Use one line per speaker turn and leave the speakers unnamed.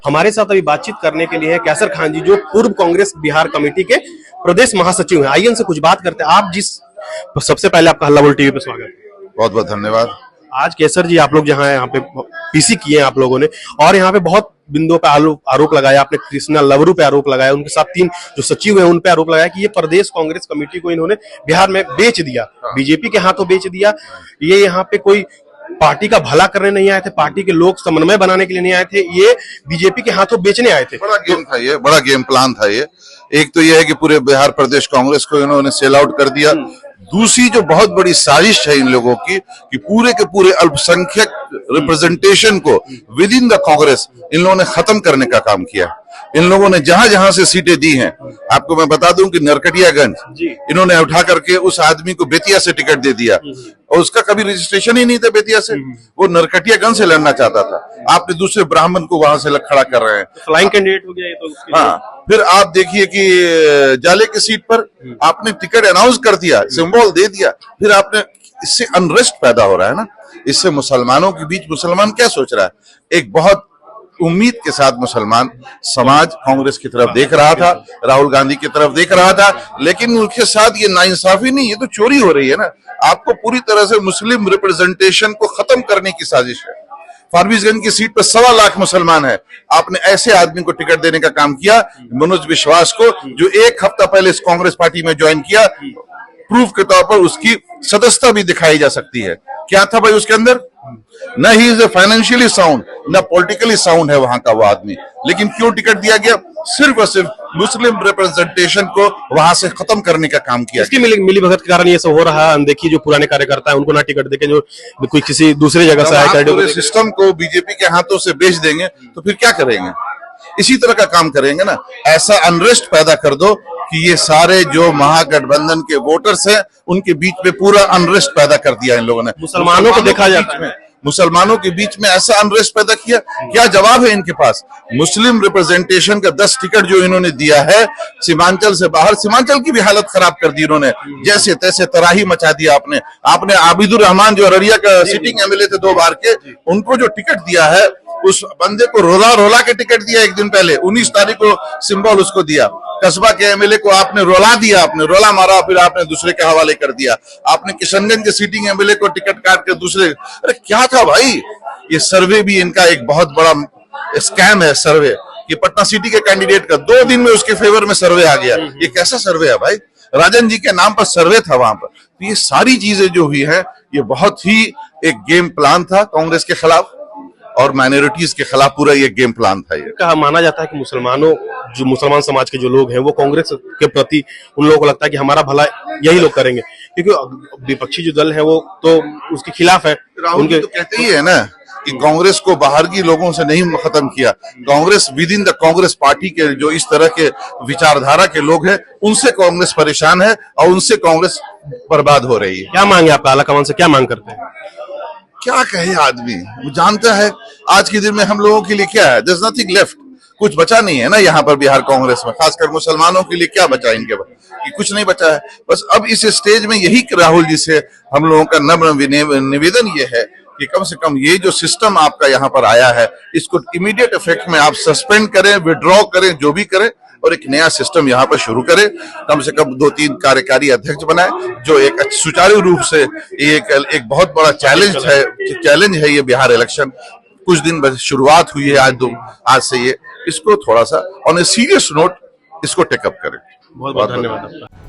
हमारे साथ अभी बातचीत करने के लिए है कैसर खान जी, जो पूर्व कांग्रेस बिहार कमेटी के प्रदेश महासचिव हैं। आइए उनसे कुछ बात करते हैं। आप सबसे पहले आपका हल्ला बोल टीवी पे स्वागत है।
बहुत बहुत धन्यवाद।
आज कैसर जी आप लोग जहाँ यहाँ पे पीसी किए हैं आप लोगों ने, और यहाँ पे बहुत बिंदुओं पे आरोप लगाया। आपने कृष्णा लवरू पे आरोप लगाया, उनके साथ 3 जो सचिव हैं उन पे आरोप लगाया कि ये प्रदेश कांग्रेस कमेटी को इन्होंने बिहार में बेच दिया, बीजेपी के हाथों बेच दिया। ये यहाँ पे कोई पार्टी का भला करने नहीं आए थे, पार्टी के लोग समन्वय बनाने के लिए नहीं आए थे, ये बीजेपी के हाथों बेचने आए थे।
बड़ा गेम था ये, बड़ा गेम प्लान था ये। एक तो ये है कि पूरे बिहार प्रदेश कांग्रेस को इन्होंने सेल आउट कर दिया। दूसरी जो बहुत बड़ी साजिश है इन लोगों की कि पूरे के पूरे अल्पसंख्यक रिप्रेजेंटेशन को विद इन द कांग्रेस इन लोगों ने खत्म करने का काम किया। इन लोगों ने जहां जहां से सीटें दी हैं, आपको मैं बता दूं कि नरकटियागंज इन्होंने उठा करके उस आदमी को बेतिया से टिकट दे दिया, और उसका कभी रजिस्ट्रेशन ही नहीं था बेतिया से, वो नरकटियागंज से लड़ना चाहता था। आपने दूसरे ब्राह्मण को वहां से खड़ा कर रहे हैं,
फ्लाइंग कैंडिडेट हो गया ये तो।
हाँ, फिर आप देखिए कि जाले की सीट पर आपने टिकट अनाउंस कर दिया, सिंबल दे दिया, फिर आपने, इससे अनरेस्ट पैदा हो रहा है ना। इससे मुसलमानों के बीच, मुसलमान क्या सोच रहा है, एक बहुत उम्मीद के साथ मुसलमान समाज कांग्रेस की तरफ देख रहा था, राहुल गांधी की तरफ देख रहा था, लेकिन उनके साथ ये नाइंसाफी नहीं, ये तो चोरी हो रही है ना। आपको पूरी तरह से मुस्लिम रिप्रेजेंटेशन को खत्म करने की साजिश है। फारबिसगंज की सीट पर 1.25 लाख मुसलमान है, आपने ऐसे आदमी को टिकट देने का काम किया, मनोज विश्वास को, जो 1 हफ्ता पहले इस कांग्रेस पार्टी में ज्वाइन किया। प्रूफ के तौर पर उसकी सदस्यता भी दिखाई जा सकती है। क्या था भाई उसके अंदर? न ही इज फाइनेंशियली साउंड, न पॉलिटिकली साउंड है वहां का वो आदमी, लेकिन क्यों टिकट दिया गया? सिर्फ और सिर्फ मुस्लिम रिप्रेजेंटेशन को वहां से खत्म करने का काम किया।
इसकी मिली भगत के कारण ये सब हो रहा है। देखिए जो पुराने कार्यकर्ता है उनको ना टिकट देके जो कोई किसी दूसरे जगह से आए,
पूरे सिस्टम को बीजेपी के हाथों से बेच देंगे तो फिर क्या करेंगे? इसी तरह का काम करेंगे ना। ऐसा अनरेस्ट पैदा कर दो कि ये सारे जो महागठबंधन के वोटर्स हैं उनके बीच में पूरा अनरेस्ट पैदा कर दिया इन लोगों ने।
मुसलमानों को देखा जाता है,
मुसलमानों के बीच में ऐसा अनरेस्ट पैदा किया। क्या जवाब है इनके पास? मुस्लिम रिप्रेजेंटेशन का 10 टिकट जो इन्होंने दिया है सीमांचल से बाहर, सीमांचल की भी हालत खराब कर दी इन्होंने, जैसे तैसे तराही मचा दिया। आपने आबिदुर रहमान जो अररिया का सिटिंग एमएलए थे 2 बार के, उनको जो टिकट दिया है, उस बंदे को रोला के टिकट दिया। एक दिन पहले 19 तारीख को सिंबल उसको दिया। कस्बा के एमएलए को आपने रोला दिया, आपने रोला मारा, फिर आपने दूसरे के हवाले कर दिया। आपने किशनगंज के सीटिंग एमएलए को टिकट काट के दूसरे, अरे क्या था भाई? ये सर्वे भी इनका एक बहुत बड़ा स्कैम है। सर्वे कि पटना सिटी के कैंडिडेट का 2 दिन में उसके फेवर में सर्वे आ गया। ये कैसा सर्वे है भाई? राजन जी के नाम पर सर्वे था वहां पर। तो ये सारी चीजें जो हुई है, ये बहुत ही एक गेम प्लान था कांग्रेस के खिलाफ और माइनॉरिटीज के खिलाफ। पूरा ये गेम प्लान था। ये
कहा माना जाता है कि मुसलमान समाज के जो लोग हैं वो कांग्रेस के प्रति, उन लोगों को लगता है कि हमारा भला यही लोग करेंगे, क्योंकि विपक्षी जो दल है वो तो उसके खिलाफ है।
उनके तो कहते ही है ना कि कांग्रेस को बाहर की लोगों से नहीं खत्म किया, Congress with in the Congress party के जो इस तरह के विचारधारा के लोग हैं उनसे कांग्रेस परेशान है और उनसे कांग्रेस बर्बाद हो रही है।
क्या मांगे आप आला कमान से, क्या मांग करते हैं?
क्या कहे आदमी, वो जानता है आज के दिन में हम लोगों के लिए क्या है। देयर इज नथिंग लेफ्ट, कुछ बचा नहीं है ना यहाँ पर बिहार कांग्रेस में, खासकर मुसलमानों के लिए क्या बचा इनके पास? कुछ नहीं बचा है। बस अब इस स्टेज में यही राहुल जी से हम लोगों का नम्र निवेदन ये है कि कम से कम ये जो सिस्टम आपका यहाँ पर आया है, इसको इमीडिएट इफेक्ट में आप सस्पेंड करें, विड्रॉ करें, जो भी करें, और एक नया सिस्टम यहाँ पर शुरू करें। कम से कम 2-3 कार्यकारी अध्यक्ष बनाए जो एक सुचारू रूप से, एक बहुत बड़ा चैलेंज है ये बिहार इलेक्शन। कुछ दिन बस शुरुआत हुई है आज से, ये इसको थोड़ा सा ऑन ए सीरियस नोट इसको टेकअप करें।
बहुत बहुत धन्यवाद आपका।